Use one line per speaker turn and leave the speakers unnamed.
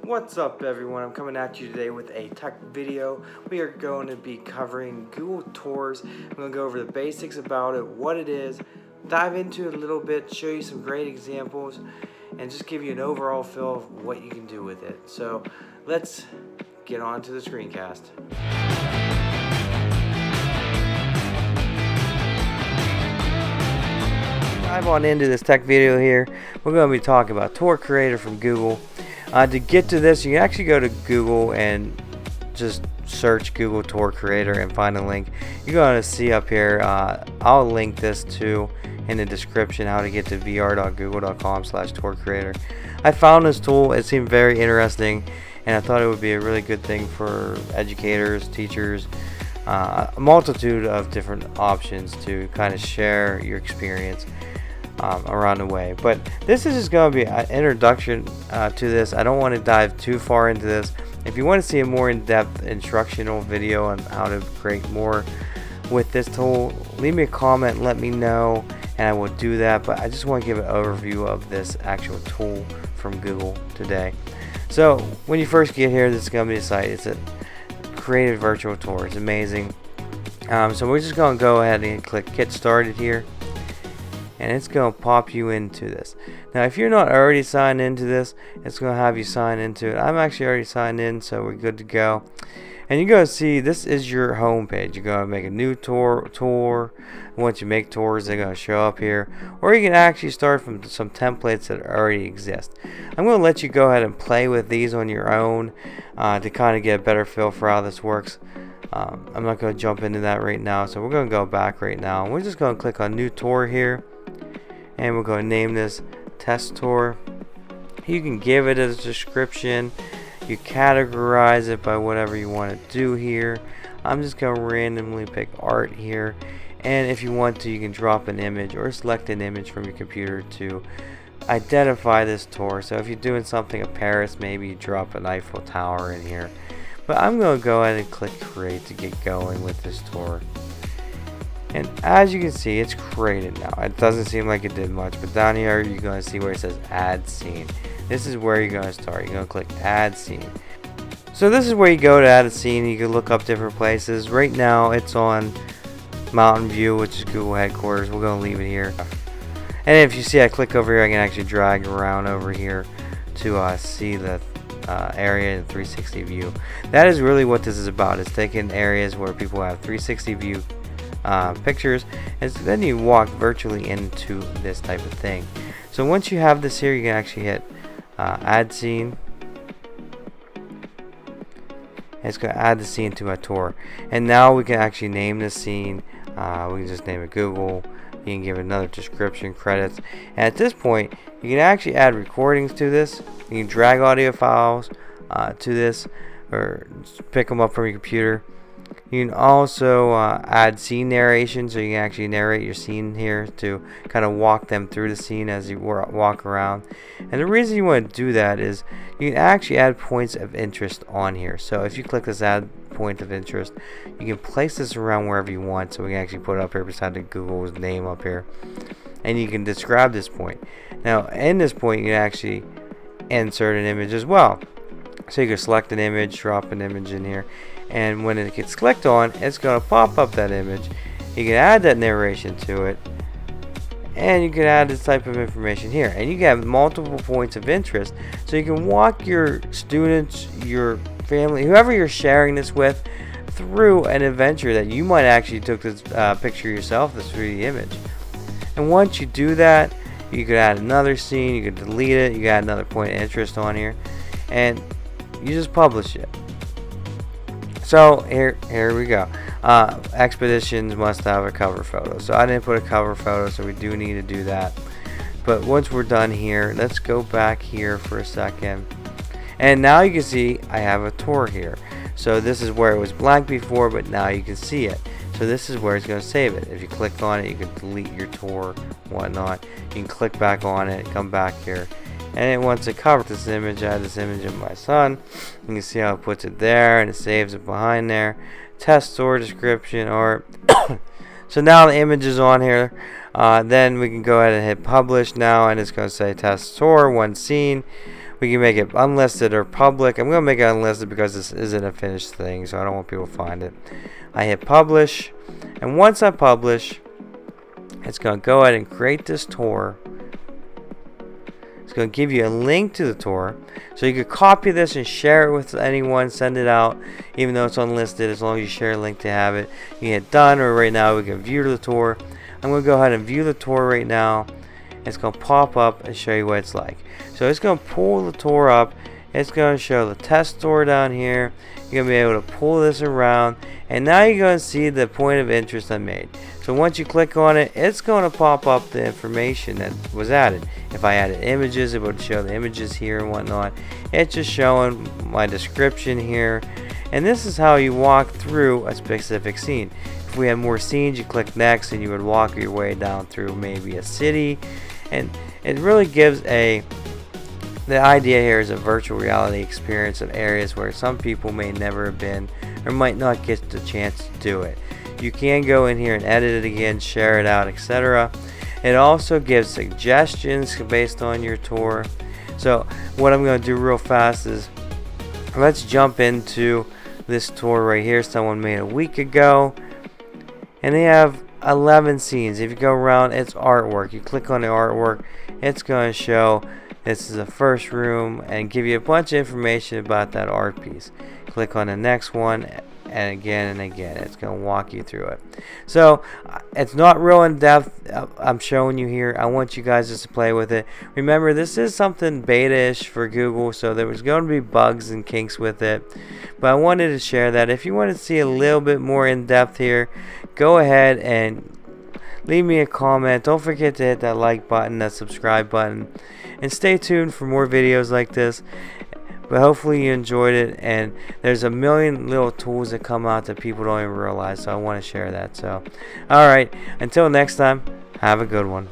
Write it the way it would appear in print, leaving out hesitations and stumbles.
What's up everyone, I'm coming at you today with a tech video. We are going to be covering Google Tours. I'm going to go over the basics about it, what it is, dive into it a little bit, show you some great examples, and just give you an overall feel of what you can do with it. So let's get on to the screencast. Dive on into this tech video here. We're going to be talking about Tour Creator from Google. To get to this, you can actually go to Google and just search Google Tour Creator and find a link. You're going to see up here, I'll link this to in the description, how to get to vr.google.com/tour creator. I found this tool, it seemed very interesting, and I thought it would be a really good thing for educators, teachers, a multitude of different options to kind of share your experience around the way. But this is just going to be an introduction to this. I don't want to dive too far into this. If you want to see a more in-depth instructional video on how to create more with this tool, leave me a comment and let me know, and I will do that. But I just want to give an overview of this actual tool from Google today. So when you first get here, this is going to be the site. It's a created virtual tour. It's amazing. So we're just going to go ahead and click get started here, and it's going to pop you into this. Now if you're not already signed into this, it's going to have you sign into it. I'm actually already signed in, so we're good to go. And you're going to see this is your home page. You're going to make a new tour. Once you make tours, they're going to show up here, or you can actually start from some templates that already exist. I'm going to let you go ahead and play with these on your own to kind of get a better feel for how this works. I'm not going to jump into that right now, so we're going to go back right now. We're just going to click on new tour here, and we're going to name this test tour. You can give it a description. You categorize it by whatever you want to do here. I'm just going to randomly pick art here, and if you want to, you can drop an image or select an image from your computer to identify this tour. So if you're doing something at Paris, maybe you drop an Eiffel Tower in here. But I'm going to go ahead and click create to get going with this tour. And as you can see, it's created now. It doesn't seem like it did much, but down here you're going to see where it says add scene. This is where you're going to start. You're going to click add scene. So this is where you go to add a scene. You can look up different places. Right now it's on Mountain View, which is Google headquarters. We're going to leave it here. And if you see I click over here, I can actually drag around over here to see the area in 360 view. That is really what this is about. It's taking areas where people have 360 view pictures, and then you walk virtually into this type of thing. So once you have this here, you can actually hit add scene. It's going to add the scene to my tour, and now we can actually name the scene. We can just name it Google. You can give it another description, credits, and at this point you can actually add recordings to this. You can drag audio files to this, or pick them up from your computer. You can also add scene narration, so you can actually narrate your scene here to kind of walk them through the scene as you walk around. And the reason you want to do that is you can actually add points of interest on here. So if you click this add point of interest, you can place this around wherever you want. So we can actually put it up here beside the Google's name up here, and you can describe this point. Now in this point you can actually insert an image as well. So you can select an image, drop an image in here, and when it gets clicked on, it's going to pop up that image. You can add that narration to it, and you can add this type of information here, and you can have multiple points of interest, so you can walk your students, your family, whoever you're sharing this with, through an adventure that you might actually took this picture yourself, this 3D image. And once you do that, you could add another scene, you could delete it, you can add another point of interest on here, and you just publish it. So here we go. Expeditions must have a cover photo. So I didn't put a cover photo, so we do need to do that. But once we're done here, let's go back here for a second. And now you can see I have a tour here. So this is where it was blank before, but now you can see it. So this is where it's going to save it. If you click on it, you can delete your tour, whatnot. You can click back on it, come back here. And it wants to cover this image. I have this image of my son. You can see how it puts it there, and it saves it behind there. Test tour description, or so now the image is on here. Then we can go ahead and hit publish now, and it's going to say test tour, one scene. We can make it unlisted or public. I'm going to make it unlisted because this isn't a finished thing, so I don't want people to find it. I hit publish, and once I publish, it's going to go ahead and create this tour. It's going to give you a link to the tour, so you could copy this and share it with anyone, send it out, even though it's unlisted. As long as you share a link to have it, you can hit done, or right now we can view the tour. I'm going to go ahead and view the tour right now. It's going to pop up and show you what it's like. So it's going to pull the tour up. It's going to show the test tour down here. You're going to be able to pull this around, and now you're going to see the point of interest I made. So once you click on it, it's going to pop up the information that was added. If I added images, it would show the images here and whatnot. It's just showing my description here, and this is how you walk through a specific scene. If we had more scenes, you click next and you would walk your way down through maybe a city, and it really gives the idea here is a virtual reality experience of areas where some people may never have been or might not get the chance to do it. You can go in here and edit it again, share it out, etc. It also gives suggestions based on your tour. So what I'm going to do real fast is, let's jump into this tour right here someone made a week ago, and they have 11 scenes. If you go around, it's artwork. You click on the artwork, it's going to show this is the first room and give you a bunch of information about that art piece. Click on the next one, and again, it's going to walk you through it. So it's not real in depth. I'm showing you here. I want you guys just to play with it. Remember, this is something beta-ish for Google, so there was going to be bugs and kinks with it, but I wanted to share that. If you want to see a little bit more in depth here, go ahead and leave me a comment. Don't forget to hit that like button, that subscribe button, and stay tuned for more videos like this. But hopefully you enjoyed it, and there's a million little tools that come out that people don't even realize, so I want to share that. So alright, until next time, have a good one.